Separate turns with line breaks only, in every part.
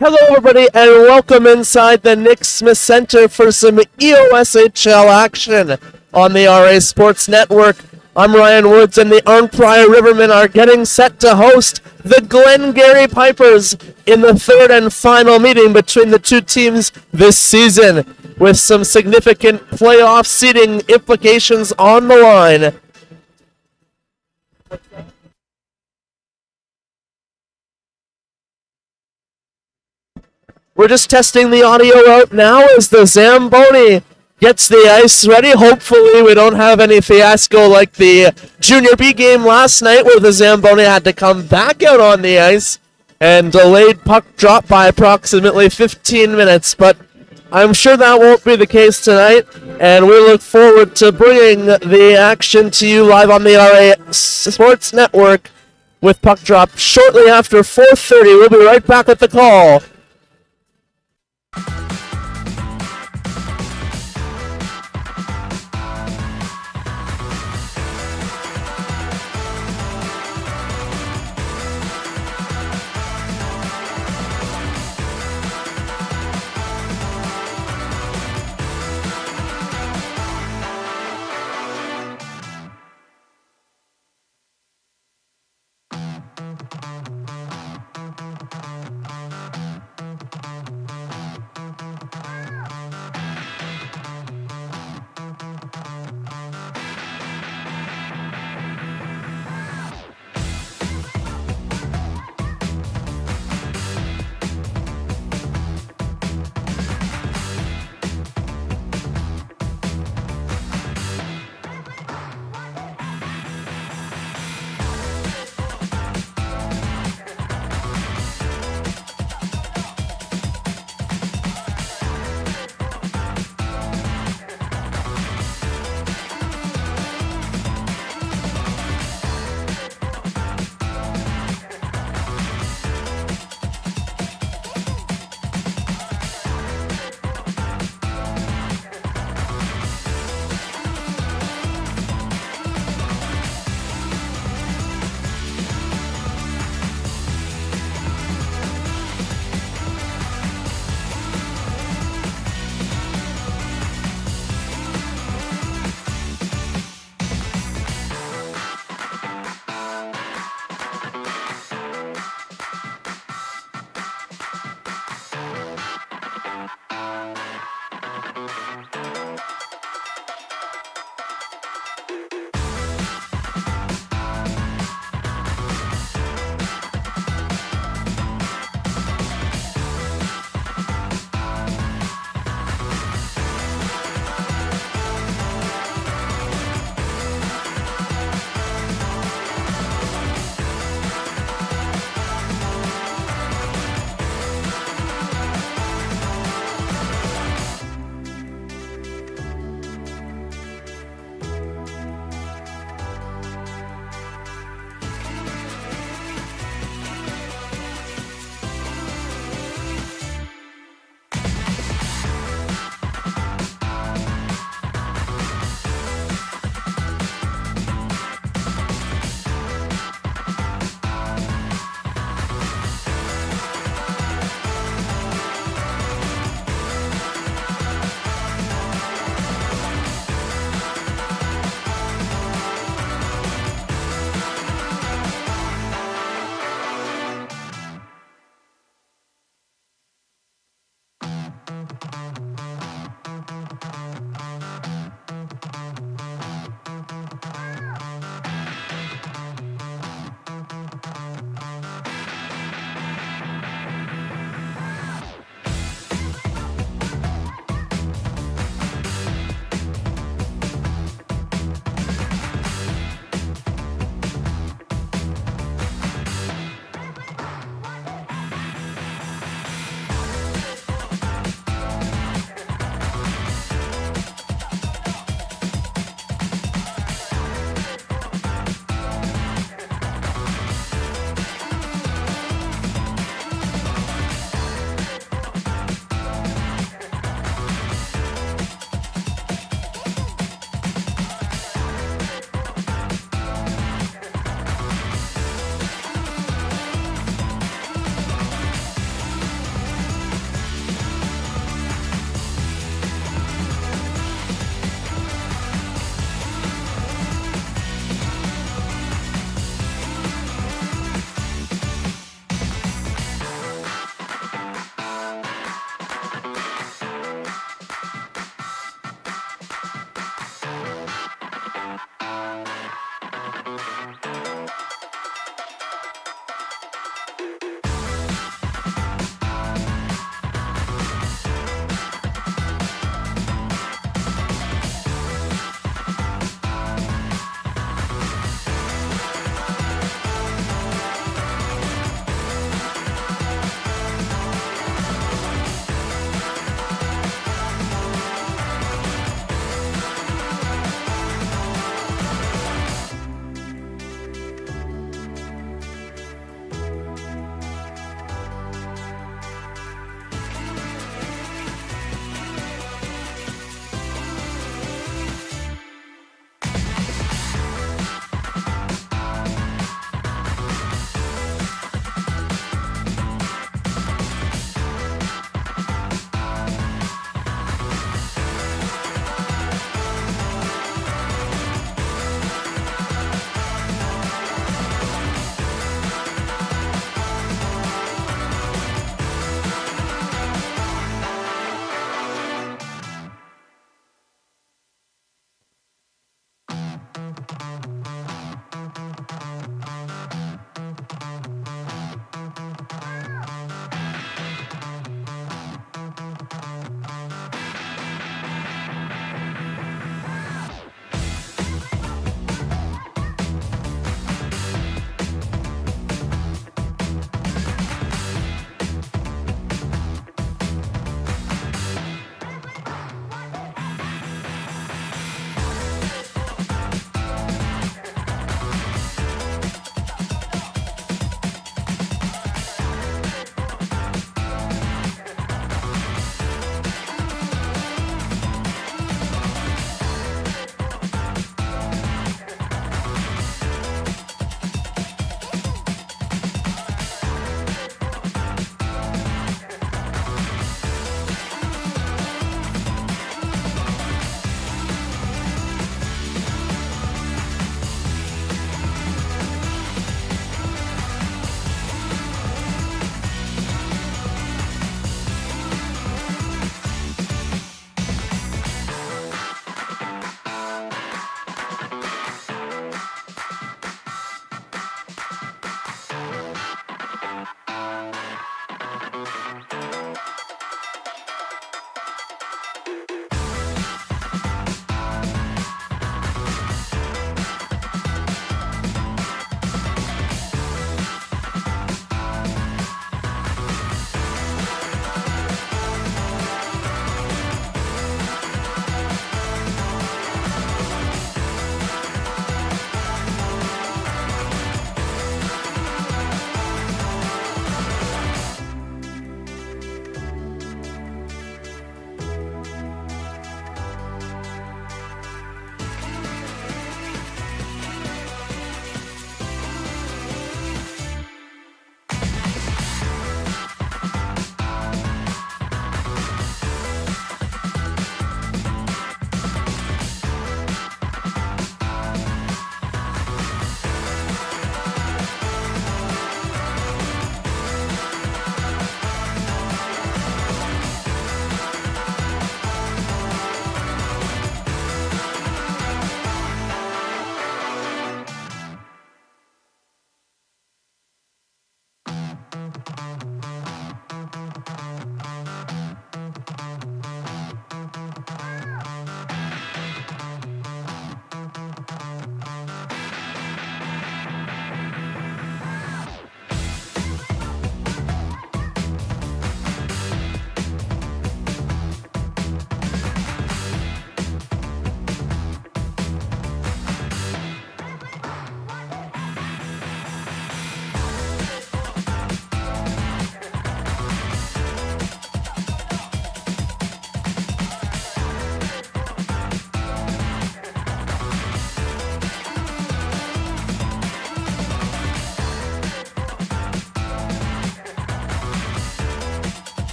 Hello, everybody, and welcome inside the Nick Smith Center for some EOSHL action on the RA Sports Network. I'm Ryan Woods, and the Arnprior Rivermen are getting set to host the Glengarry Pipers in the third and final meeting between the two teams this season, with some significant playoff seeding implications on the line. We're just testing the audio out now as the Zamboni gets the ice ready. Hopefully we don't have any fiasco like the Junior B game last night where the Zamboni had to come back out on the ice and delayed puck drop by approximately 15 minutes. But I'm sure that won't be the case tonight, and we look forward to bringing the action to you live on the RA Sports Network with puck drop shortly after 4:30. We'll be right back with the call.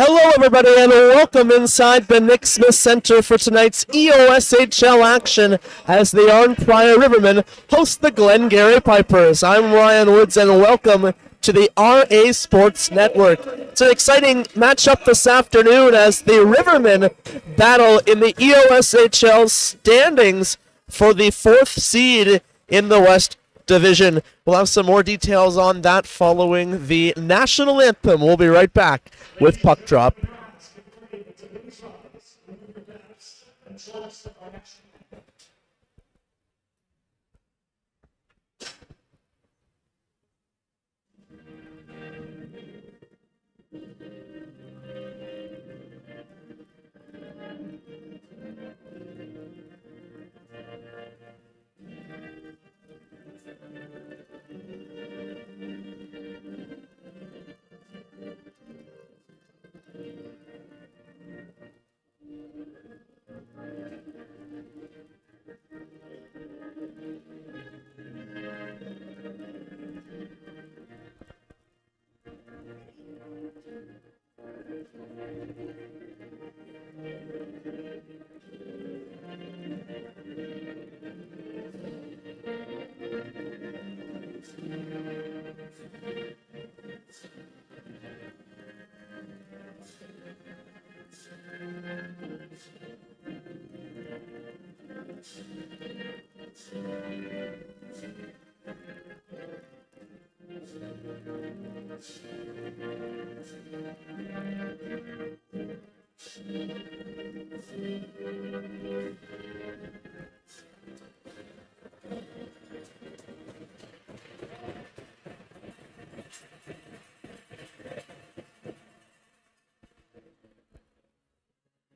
Hello, everybody, and welcome inside the Nick Smith Center for tonight's EOSHL action as the Arnprior Rivermen host the Glengarry Pipers. I'm Ryan Woods, and welcome to the RA Sports Network. It's an exciting matchup this afternoon as the Rivermen battle in the EOSHL standings for the 4th seed in the West Division. We'll have some more details on that following the national anthem. We'll be right back with Puck Drop.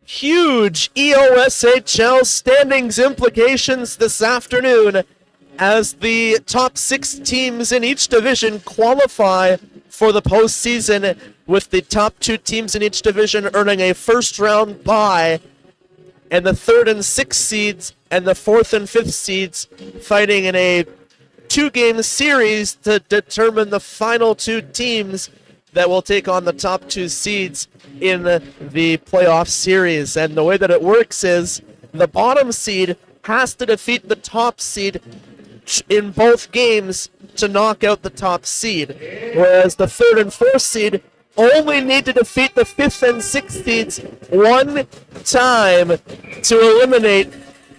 Huge EOSHL standings implications this afternoon as the top 6 teams in each division qualify for the postseason, with the top 2 teams in each division earning a first-round bye, and the 3rd and 6th seeds and the 4th and 5th seeds fighting in a 2-game series to determine the final 2 teams that will take on the top 2 seeds in the playoff series. And the way that it works is the bottom seed has to defeat the top seed in both games to knock out the top seed, whereas the 3rd and 4th seed only need to defeat the 5th and 6th seeds one time to eliminate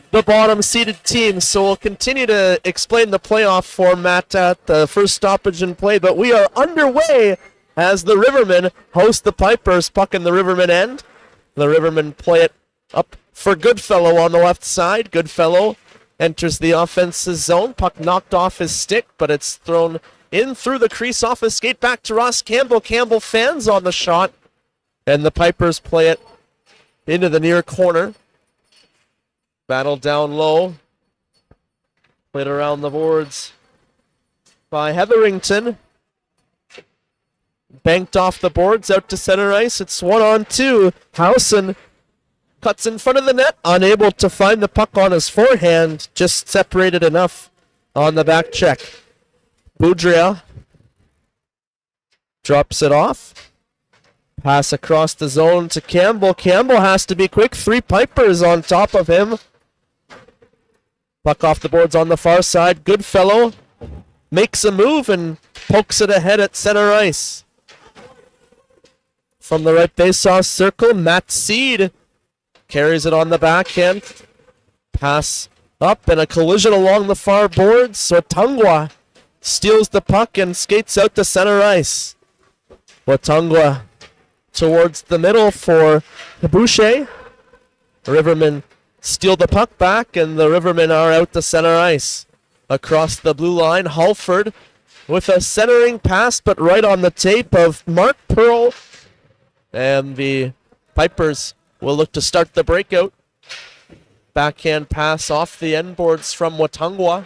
the bottom seeded team. So we'll continue to explain the playoff format at the first stoppage in play, but we are underway as the Rivermen host the Pipers. Puck in the Rivermen end. The Rivermen play it up for Goodfellow on the left side. Goodfellow enters the offensive zone. Puck knocked off his stick, but it's thrown in through the crease off his skate back to Ross Campbell. Campbell fans on the shot, and the Pipers play it into the near corner. Battle down low. Played around the boards by Hetherington. Banked off the boards out to center ice. It's 1-on-2. Howson cuts in front of the net, unable to find the puck on his forehand, just separated enough on the back check. Boudria drops it off. Pass across the zone to Campbell. Campbell has to be quick. 3 Pipers on top of him. Puck off the boards on the far side. Goodfellow makes a move and pokes it ahead at center ice. From the right faceoff circle, Matt Seed carries it on the backhand. Pass up and a collision along the far boards. So Watangwa steals the puck and skates out to center ice. Watangwa towards the middle for Boucher. Rivermen steal the puck back, and the Rivermen are out to center ice. Across the blue line, Halford with a centering pass, but right on the tape of Mark Pearl. And the Pipers will look to start the breakout. Backhand pass off the end boards from Watangwa.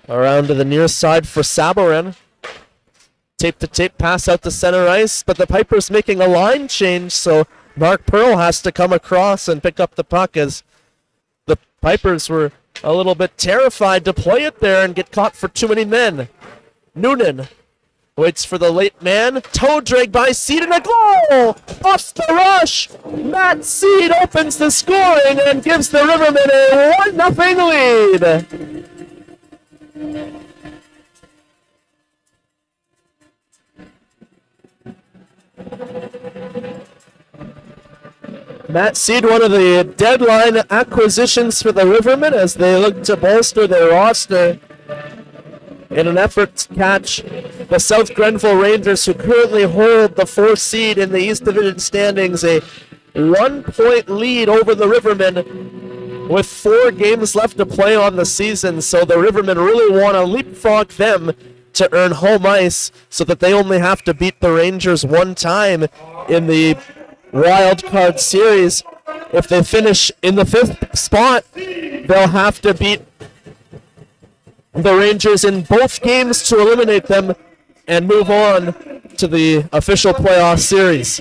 Around to the near side for Sabarin. Tape-to-tape pass out to center ice, but the Pipers making a line change, so Mark Pearl has to come across and pick up the puck as the Pipers were a little bit terrified to play it there and get caught for too many men. Noonan Waits for the late man. Toe drag by Seed and a goal! Off the rush! Matt Seed opens the scoring and gives the Rivermen a 1-0 lead. Matt Seed, one of the deadline acquisitions for the Rivermen as they look to bolster their roster in an effort to catch the South Grenville Rangers, who currently hold the 4th seed in the East Division standings, a 1-point lead over the Rivermen with 4 games left to play on the season. So the Rivermen really want to leapfrog them to earn home ice so that they only have to beat the Rangers one time in the wild card series. If they finish in the 5th spot, they'll have to beat the Rangers in both games to eliminate them and move on to the official playoff series.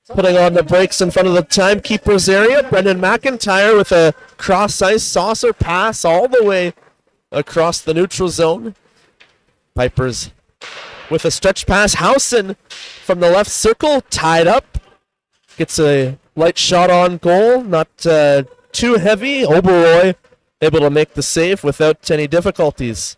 Putting on the brakes in front of the timekeeper's area, Brendan McIntyre with a cross-ice saucer pass all the way across the neutral zone. Pipers with a stretch pass. Housen from the left circle, tied up. Gets a light shot on goal, not too heavy. Oberoi able to make the save without any difficulties.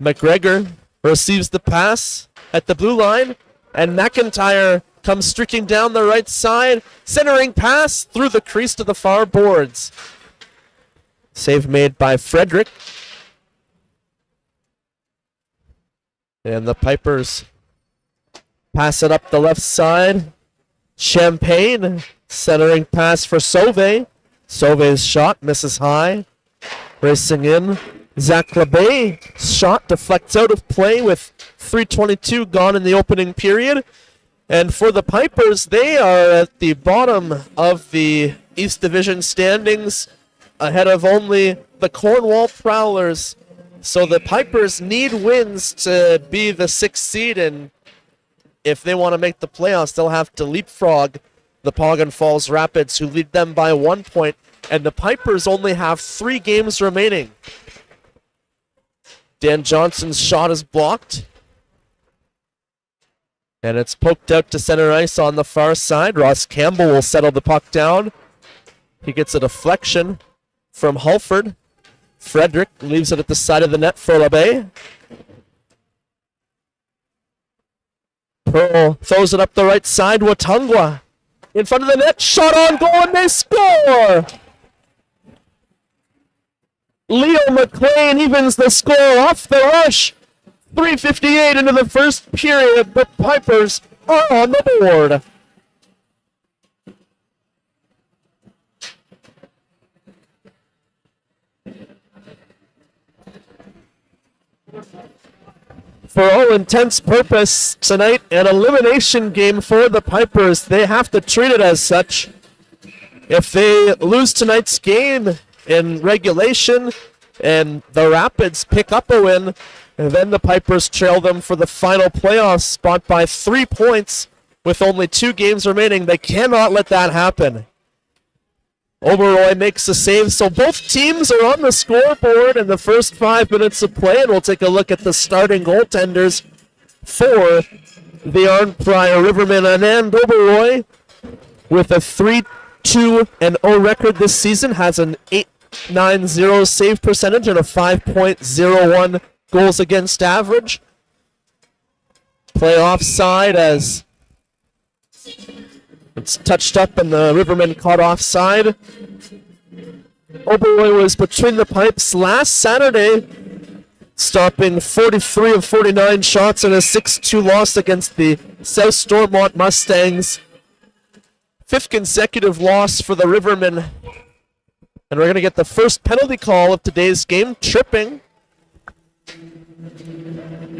McGregor receives the pass at the blue line, and McIntyre comes streaking down the right side. Centering pass through the crease to the far boards. Save made by Frederick. And the Pipers pass it up the left side. Champagne centering pass for Sauvé. Sauvé's shot misses high. Racing in. Zach LeBay shot deflects out of play with 3:22 gone in the opening period. And for the Pipers, they are at the bottom of the East Division standings, ahead of only the Cornwall Prowlers. So the Pipers need wins to be the 6th seed, and if they want to make the playoffs, they'll have to leapfrog the Poggan Falls Rapids, who lead them by 1 point, and the Pipers only have 3 games remaining. Dan Johnson's shot is blocked, and it's poked out to center ice on the far side. Ross Campbell will settle the puck down. He gets a deflection from Hulford. Frederick leaves it at the side of the net for LeBay. Pearl throws it up the right side. Watungwa in front of the net. Shot on goal, and they score! Leo McLean evens the score off the rush. 3:58 into the first period, but Pipers are on the board. For all intents purpose, tonight, an elimination game for the Pipers. They have to treat it as such. If they lose tonight's game in regulation and the Rapids pick up a win, and then the Pipers trail them for the final playoff spot by 3 points with only 2 games remaining. They cannot let that happen. Oberoi makes a save, so both teams are on the scoreboard in the first 5 minutes of play, and we'll take a look at the starting goaltenders for the Arnprior Rivermen. Anand Oberoi, with a 3-2-0 record this season, has an 8.90 save percentage and a 5.01 goals against average. Play offside as it's touched up and the Rivermen caught offside. Oberoi was between the pipes last Saturday, stopping 43 of 49 shots in a 6-2 loss against the South Stormont Mustangs. 5th consecutive loss for the Rivermen. And we're going to get the first penalty call of today's game, tripping.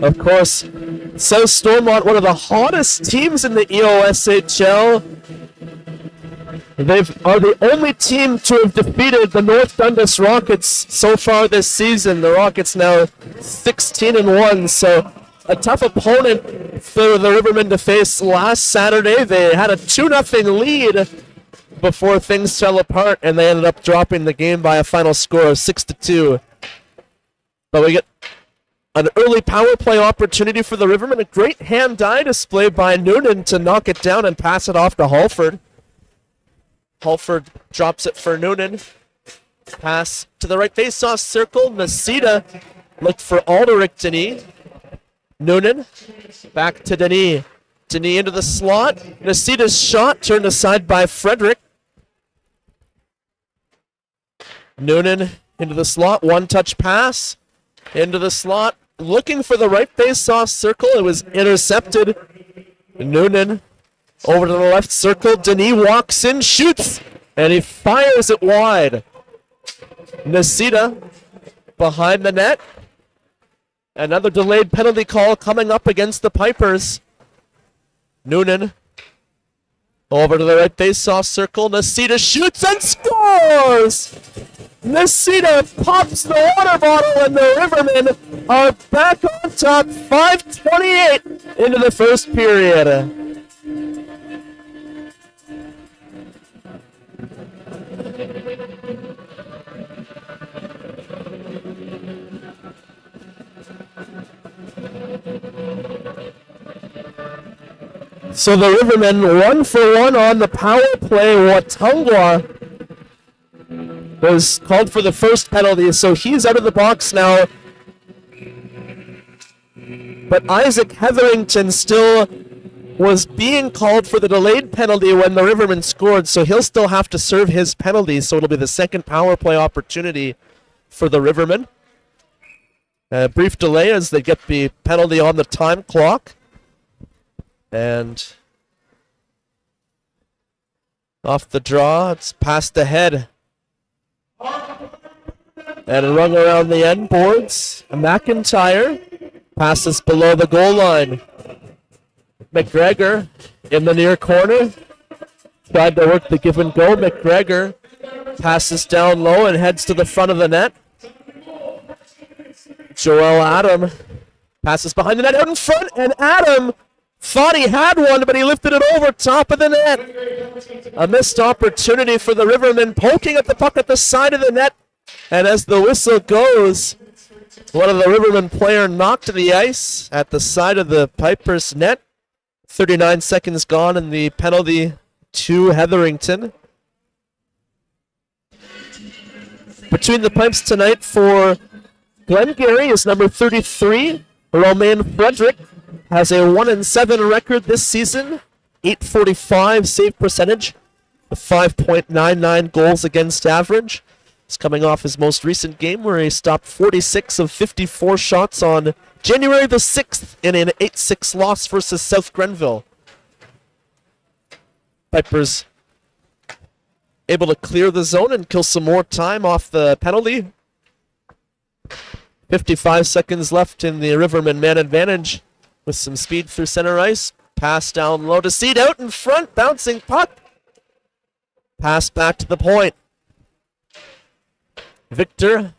Of course, South Stormont, one of the hottest teams in the EOSHL. They are the only team to have defeated the North Dundas Rockets so far this season. The Rockets now 16-1, so a tough opponent for the Rivermen to face last Saturday. They had a 2-0 lead before things fell apart, and they ended up dropping the game by a final score of 6-2. But we get An early power play opportunity for the Rivermen. A great hand-eye display by Noonan to knock it down and pass it off to Halford. Halford drops it for Noonan. Pass to the right face-off circle. Nasita looked for Alderic Denis. Noonan back to Denis. Denis into the slot. Nasita's shot turned aside by Frederick. Noonan into the slot. One-touch pass. Into the slot. Looking for the right face-off circle. It was intercepted. Noonan over to the left circle. Denis walks in, shoots, and he fires it wide. Nasita behind the net. Another delayed penalty call coming up against the Pipers. Noonan over to the right face-off circle. Nasita shoots and scores! Nasita pops the water bottle, and the Rivermen are back on top, 5:28 into the first period. So the Rivermen 1-for-1 on the power play. Watungwa was called for the first penalty, so he's out of the box now. But Isaac Hetherington still was being called for the delayed penalty when the Rivermen scored, so he'll still have to serve his penalty, so it'll be the second power play opportunity for the Rivermen. A brief delay as they get the penalty on the time clock. And off the draw, it's passed ahead. And rung around the end boards. McIntyre passes below the goal line. McGregor in the near corner. Tried to work the give and go. McGregor passes down low and heads to the front of the net. Joel Adam passes behind the net out in front, and Adam thought he had one, but he lifted it over top of the net. A missed opportunity for the Rivermen, poking at the puck at the side of the net. And as the whistle goes, one of the Rivermen player knocked to the ice at the side of the Pipers' net. 39 seconds gone, and the penalty to Hetherington. Between the pipes tonight for Glengarry is number 33, Romain Frederick. Has a 1-7 record this season, .845 save percentage, 5.99 goals against average. He's coming off his most recent game where he stopped 46 of 54 shots on January the 6th in an 8-6 loss versus South Grenville. Pipers able to clear the zone and kill some more time off the penalty. 55 seconds left in the Rivermen man advantage. With some speed through center ice. Pass down low to Seed out in front. Bouncing puck. Pass back to the point. Victor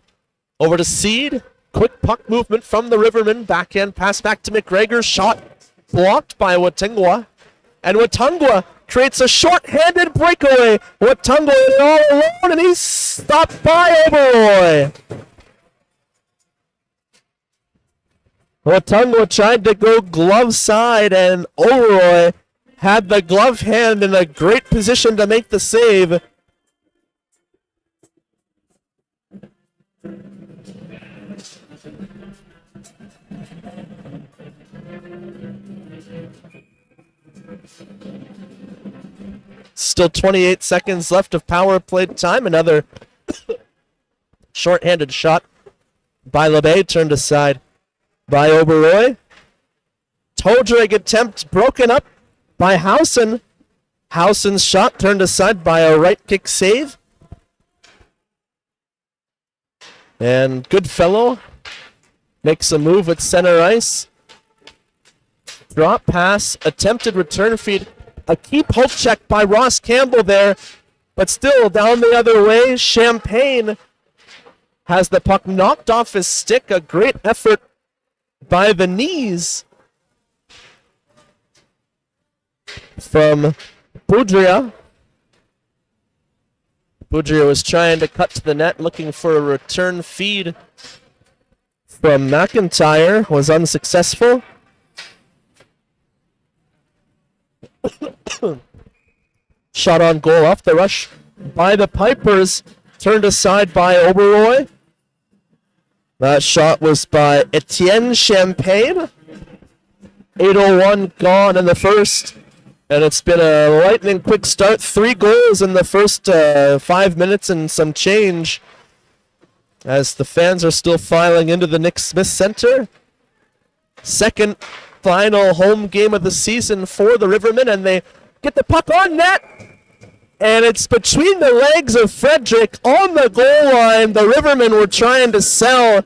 over to Seed. Quick puck movement from the Rivermen. Backhand pass back to McGregor. Shot blocked by Watungwa. And Watungwa creates a short-handed breakaway. Watungwa all alone, and he's stopped by Oberoi. Watungwa tried to go glove side, and Oberoi had the glove hand in a great position to make the save. Still 28 seconds left of power play time. Another short-handed shot by LeBay, turned aside by Oberoi. Toe drag attempt broken up by Howson. Howson's shot turned aside by a right kick save. And Goodfellow makes a move at center ice. Drop pass, attempted return feed. A key poke check by Ross Campbell there, but still down the other way. Champagne has the puck knocked off his stick. A great effort by the knees from Boudria. Boudria was trying to cut to the net, looking for a return feed from McIntyre was unsuccessful. Shot on goal off the rush by the Pipers, turned aside by Oberoi. That shot was by Etienne Champagne. 8:01 gone in the first, and it's been a lightning quick start. 3 goals in the first 5 minutes and some change, as the fans are still filing into the Nick Smith Center. Second final home game of the season for the Rivermen, and they get the puck on net. And it's between the legs of Frederick on the goal line. The Rivermen were trying to sell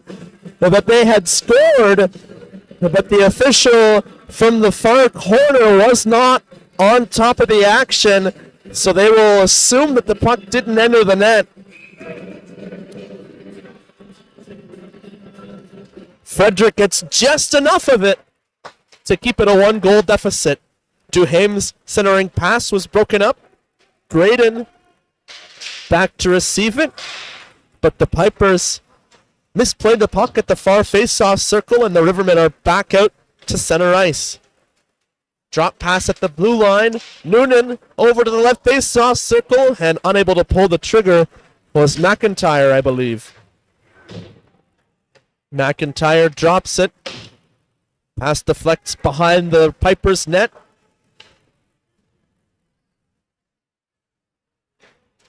that they had scored, but the official from the far corner was not on top of the action, so they will assume that the puck didn't enter the net. Frederick gets just enough of it to keep it a 1-goal deficit. Duhame's centering pass was broken up. Graydon back to receive it, but the Pipers misplayed the puck at the far face-off circle, and the Rivermen are back out to center ice. Drop pass at the blue line. Noonan over to the left face-off circle, and unable to pull the trigger was McIntyre, I believe. McIntyre drops it. Pass deflects behind the Pipers' net.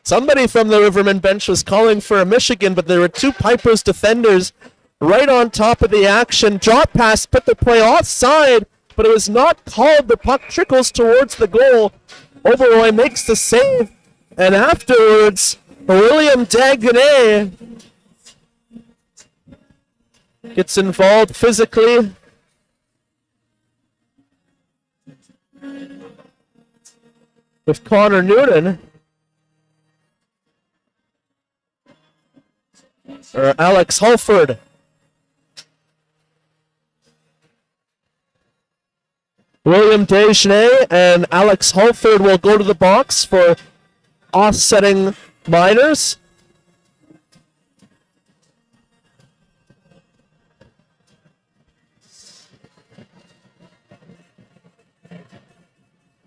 Somebody from the Rivermen bench was calling for a Michigan, but there were 2 Pipers defenders right on top of the action. Drop pass put the play offside, but it was not called. The puck trickles towards the goal. Oberoi makes the save, and afterwards, William Dagonet gets involved physically. With Connor Noonan. Or Alex Holford. William Desgenais and Alex Holford will go to the box for offsetting minors.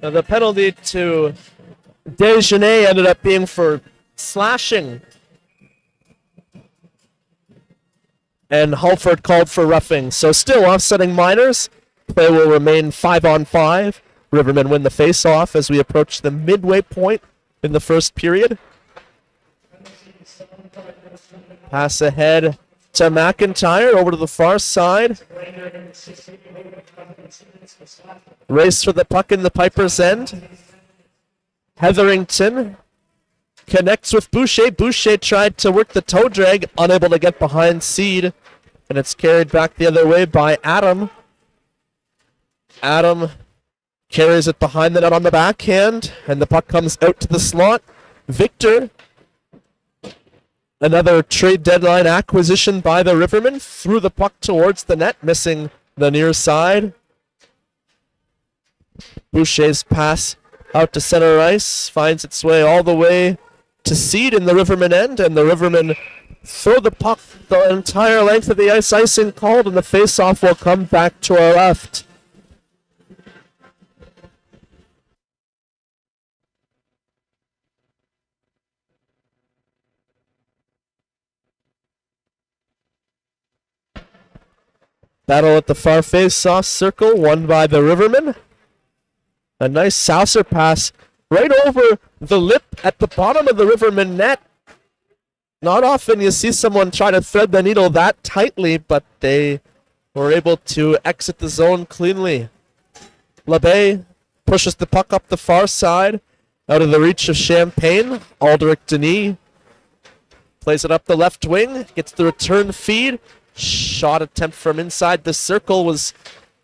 Now the penalty to Desgenais ended up being for slashing, and Holford called for roughing. So still offsetting minors. Play will remain 5-on-5. Rivermen win the face-off as we approach the midway point in the first period. Pass ahead to McIntyre over to the far side. Race for the puck in the Piper's end. Hetherington connects with Boucher. Boucher tried to work the toe drag, unable to get behind Seed, and it's carried back the other way by Adam. Adam carries it behind the net on the backhand, and the puck comes out to the slot. Victor, another trade deadline acquisition by the Rivermen, threw the puck towards the net, missing the near side. Boucher's pass out to center ice finds its way all the way to Seed in the Rivermen end, and the Rivermen throw the puck the entire length of the ice. Icing called, and the face-off will come back to our left. Battle at the far face-off circle, won by the Rivermen. A nice Saucer pass right over the lip at the bottom of the Rivermen net. Not often you see someone try to thread the needle that tightly, but they were able to exit the zone cleanly. LeBay pushes the puck up the far side, out of the reach of Champagne. Aldrich Denis plays it up the left wing, gets the return feed. Shot attempt from inside the circle, was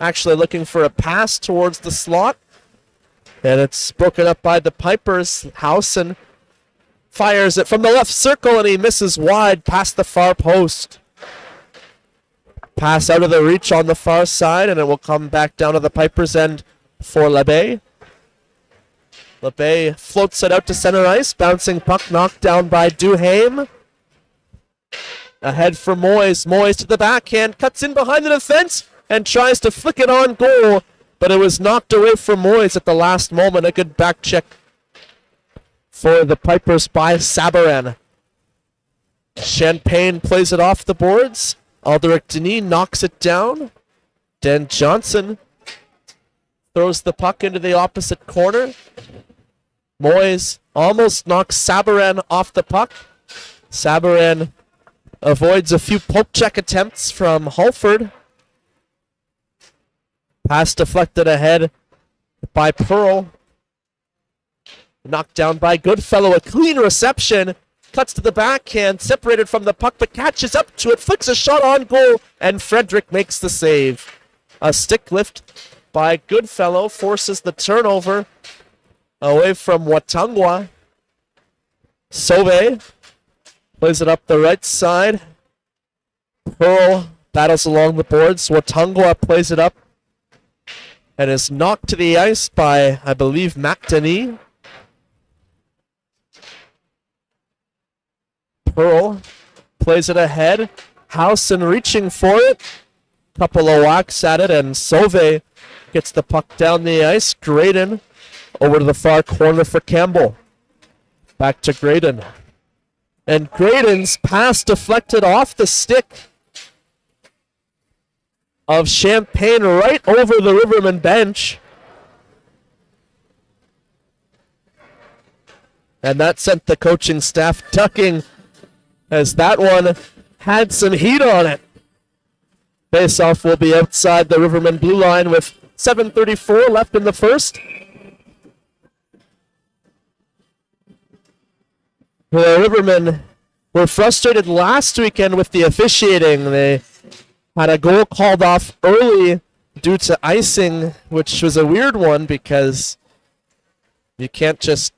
actually looking for a pass towards the slot. And it's broken up by the Pipers. Howson fires it from the left circle, and he misses wide past the far post. Pass out of the reach on the far side, and it will come back down to the Pipers' end for LeBay. LeBay floats it out to center ice. Bouncing puck knocked down by Duhame. Ahead for Moyes. Moyes to the backhand. Cuts in behind the defense and tries to flick it on goal. But it was knocked away from Moyes at the last moment. A good back check for the Pipers by Sabaran. Champagne plays it off the boards. Alderic Denis knocks it down. Dan Johnson throws the puck into the opposite corner. Moyes almost knocks Sabaran off the puck. Sabaran avoids a few poke check attempts from Halford. Pass deflected ahead by Pearl. Knocked down by Goodfellow. A clean reception. Cuts to the backhand. Separated from the puck, but catches up to it. Flicks a shot on goal. And Frederick makes the save. A stick lift by Goodfellow forces the turnover away from Watangwa. Sauve plays it up the right side. Pearl battles along the boards. Watangwa plays it up and is knocked to the ice by, I believe, McDonough. Pearl plays it ahead. Howson reaching for it. Couple of whacks at it, and Sauve gets the puck down the ice. Graydon over to the far corner for Campbell. Back to Graydon. And Graydon's pass deflected off the stick of Champagne right over the Rivermen bench. And that sent the coaching staff ducking as that one had some heat on it. Face-off will be outside the Rivermen blue line with 7:34 left in the first. The Rivermen were frustrated last weekend with the officiating. They had a goal called off early due to icing, which was a weird one because you can't just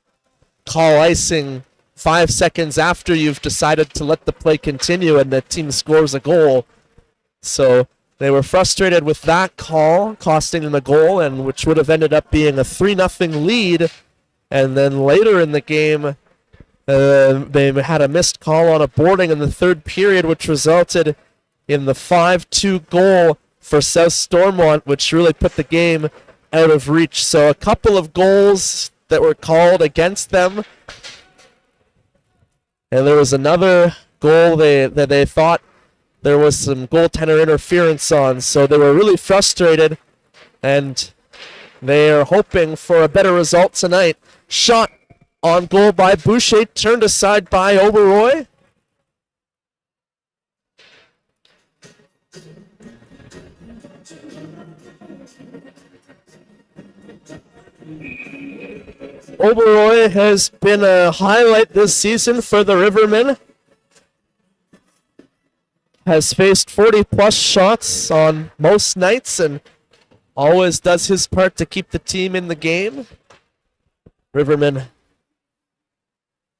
call icing 5 seconds after you've decided to let the play continue and the team scores a goal. So they were frustrated with that call, costing them a goal, and which would have ended up being a 3-0 lead. And then later in the game, they had a missed call on a boarding in the third period, which resulted in the 5-2 goal for South Stormont, which really put the game out of reach. So a couple of goals that were called against them. And there was another goal that they thought there was some goaltender interference on. So they were really frustrated, and they are hoping for a better result tonight. Shot on goal by Boucher, turned aside by Oberoy. Oberoy has been a highlight this season for the Rivermen. Has faced 40-plus shots on most nights and always does his part to keep the team in the game. Rivermen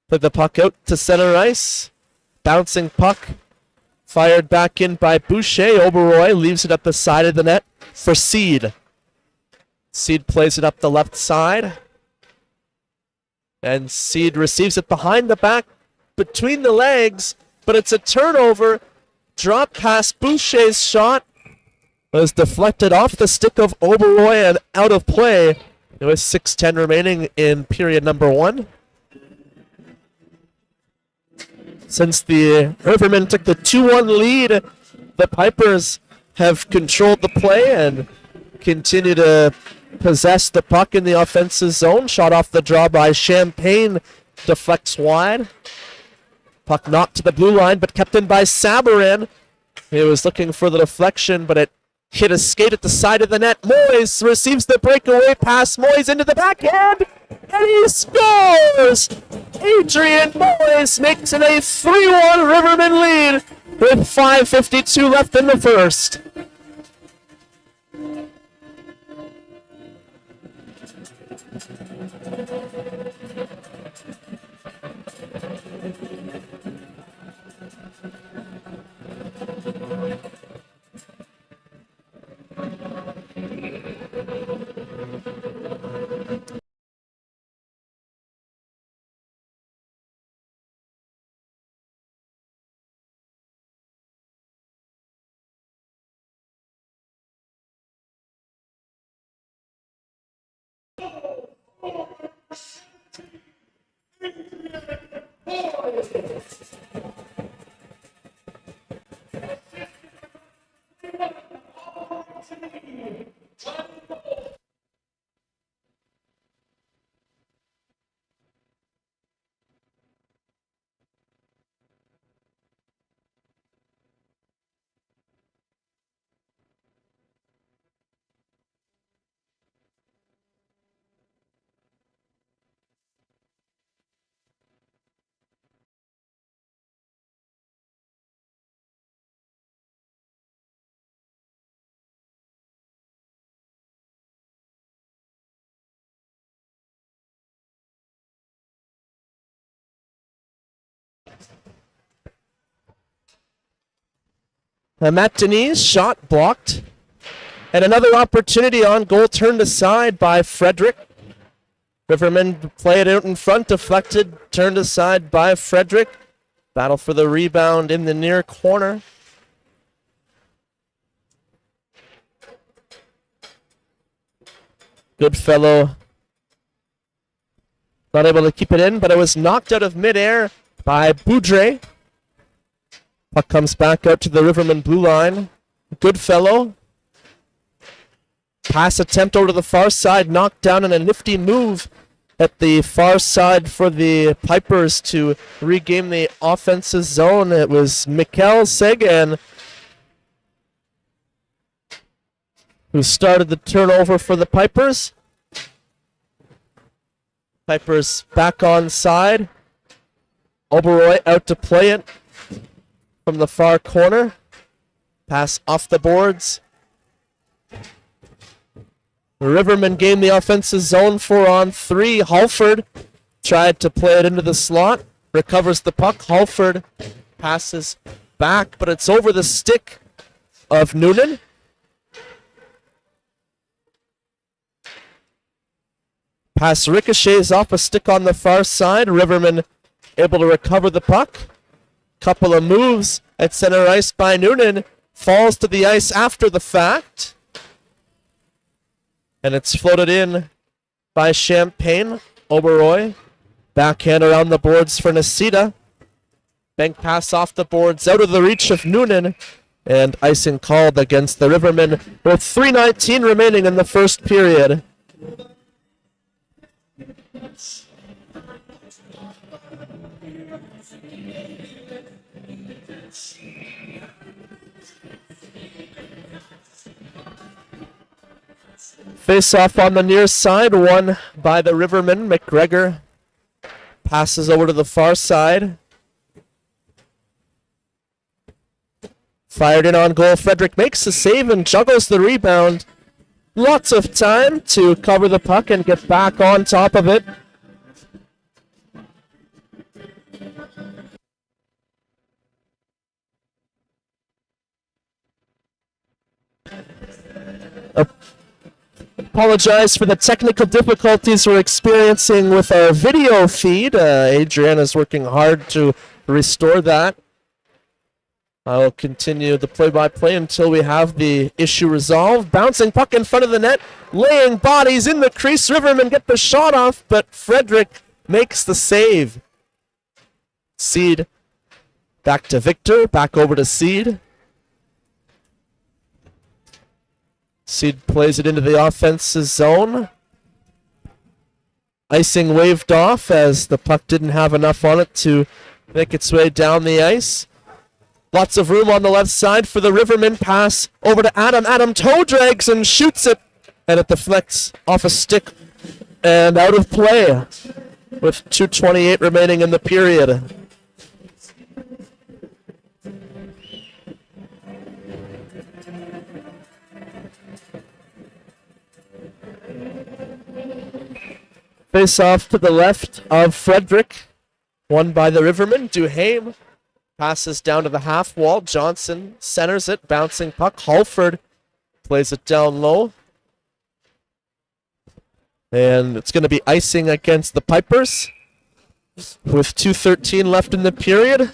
put the puck out to center ice. Bouncing puck. Fired back in by Boucher. Oberoy leaves it up the side of the net for Seed. Seed plays it up the left side. And Seed receives it behind the back, between the legs, but it's a turnover. Drop pass. Boucher's shot was deflected off the stick of Oberoy and out of play. There was 6:10 remaining in period number 1. Since the Rivermen took the 2-1 lead, the Pipers have controlled the play and continue to possess the puck in the offensive zone. Shot off the draw by Champagne. Deflects wide. Puck knocked to the blue line, but kept in by Sabaran. He was looking for the deflection, but it hit a skate at the side of the net. Moyes receives the breakaway pass. Moyes into the backhand, and he scores! Adrian Moyes makes it a 3-1 Rivermen lead with 5:52 left in the first. Matt Denise, shot blocked. And another opportunity on goal turned aside by Frederick. Rivermen play it out in front, deflected, turned aside by Frederick. Battle for the rebound in the near corner. Goodfellow not able to keep it in, but it was knocked out of midair by Boudre. Puck comes back out to the Rivermen blue line. Goodfellow. Pass attempt over to the far side, knocked down in a nifty move at the far side for the Pipers to regain the offensive zone. It was Mikkel Sagan who started the turnover for the Pipers. Pipers back on side. Oberoi out to play it from the far corner. Pass off the boards. The Rivermen gained the offensive zone 4-on-3. Halford tried to play it into the slot. Recovers the puck. Halford passes back, but it's over the stick of Noonan. Pass ricochets off a stick on the far side. Rivermen able to recover the puck. Couple of moves at center ice by Noonan. Falls to the ice after the fact. And it's floated in by Champagne. Oberoi. Backhand around the boards for Nisita. Bank pass off the boards out of the reach of Noonan. And icing called against the Rivermen with 3:19 remaining in the first period. Face off on the near side, won by the Rivermen. McGregor passes over to the far side. Fired in on goal. Frederick makes the save and juggles the rebound. Lots of time to cover the puck and get back on top of it. Apologize for the technical difficulties we're experiencing with our video feed. Adrian is working hard to restore that. I'll continue the play-by-play until we have the issue resolved. Bouncing puck in front of the net, laying bodies in the crease. Rivermen get the shot off, but Frederick makes the save. Seed back to Victor, back over to Seed. Seed plays it into the offensive zone. Icing waved off as the puck didn't have enough on it to make its way down the ice. Lots of room on the left side for the Rivermen. Pass over to Adam. Adam toe drags and shoots it. And it deflects off a stick and out of play with 2:28 remaining in the period. Face off to the left of Frederick. Won by the Rivermen. Duhame passes down to the half wall. Johnson centers it. Bouncing puck. Halford plays it down low. And it's going to be icing against the Pipers with 2:13 left in the period.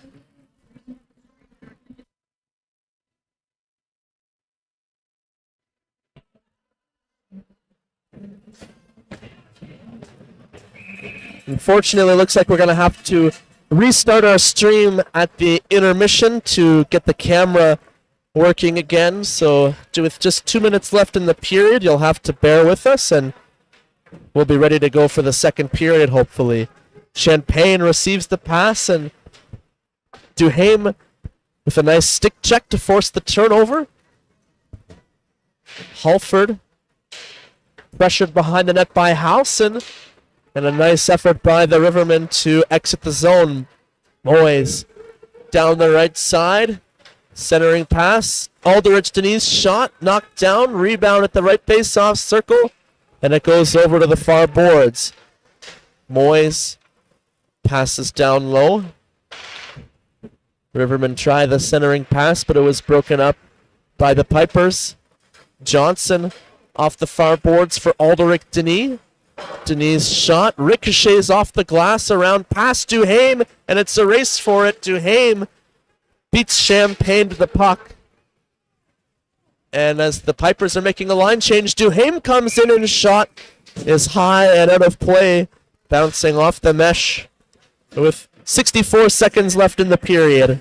Unfortunately, it looks like we're going to have to restart our stream at the intermission to get the camera working again. So with just 2 minutes left in the period, you'll have to bear with us, and we'll be ready to go for the second period, hopefully. Champagne receives the pass, and Duhame with a nice stick check to force the turnover. Halford pressured behind the net by Howson. And a nice effort by the Rivermen to exit the zone. Moyes down the right side. Centering pass. Aldrich Denise shot. Knocked down. Rebound at the right face-off circle. And it goes over to the far boards. Moyes passes down low. Rivermen try the centering pass, but it was broken up by the Pipers. Johnson off the far boards for Alderic Denis. Denis' shot ricochets off the glass around past Duhame, and it's a race for it. Duhame beats Champagne to the puck. And as the Pipers are making a line change, Duhame comes in and shot is high and out of play, bouncing off the mesh with 64 seconds left in the period.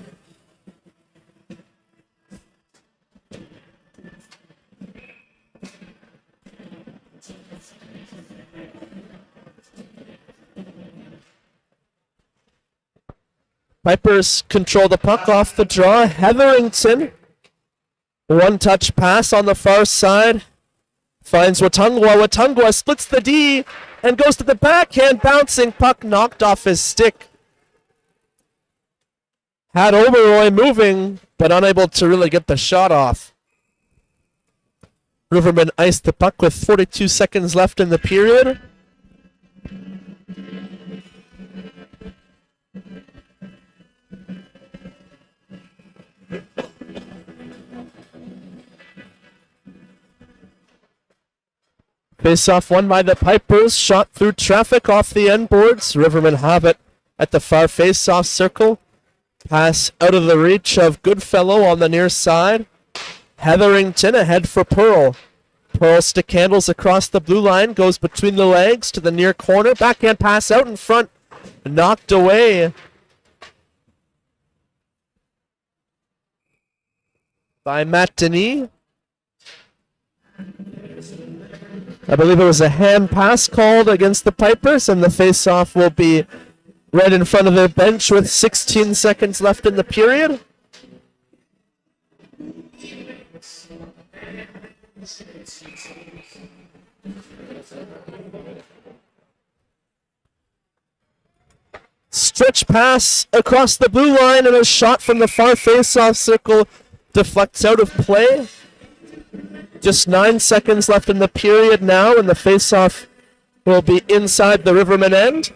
Pipers control the puck off the draw. Hetherington, one-touch pass on the far side. Finds Watungwa. Watungwa splits the D and goes to the backhand. Bouncing puck knocked off his stick. Had Oberoy moving, but unable to really get the shot off. Rivermen iced the puck with 42 seconds left in the period. Face-off won by the Pipers. Shot through traffic off the end boards. Rivermen have it at the far face-off circle. Pass out of the reach of Goodfellow on the near side. Hetherington ahead for Pearl. Pearl stick handles across the blue line. Goes between the legs to the near corner. Backhand pass out in front. Knocked away by Matt Denis. I believe it was a hand pass called against the Pipers, and the face-off will be right in front of their bench with 16 seconds left in the period. Stretch pass across the blue line, and a shot from the far face-off circle deflects out of play. Just 9 seconds left in the period now, and the face-off will be inside the Rivermen end.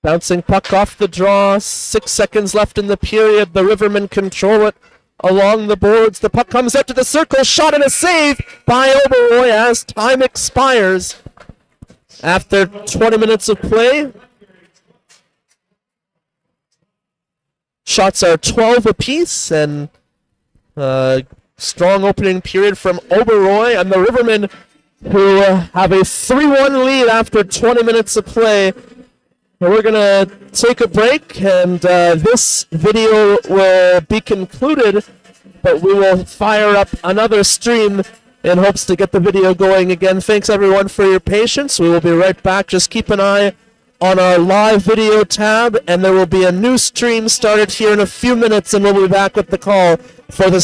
Bouncing puck off the draw. 6 seconds left in the period. The Rivermen control it along the boards. The puck comes out to the circle. Shot and a save by Oberoy as time expires after 20 minutes of play. Shots are 12 apiece, and strong opening period from Oberoy and the Rivermen, who have a 3-1 lead after 20 minutes of play. We're going to take a break, and this video will be concluded, but we will fire up another stream in hopes to get the video going again. Thanks, everyone, for your patience. We will be right back. Just keep an eye on our live video tab, and there will be a new stream started here in a few minutes, and we'll be back with the call for the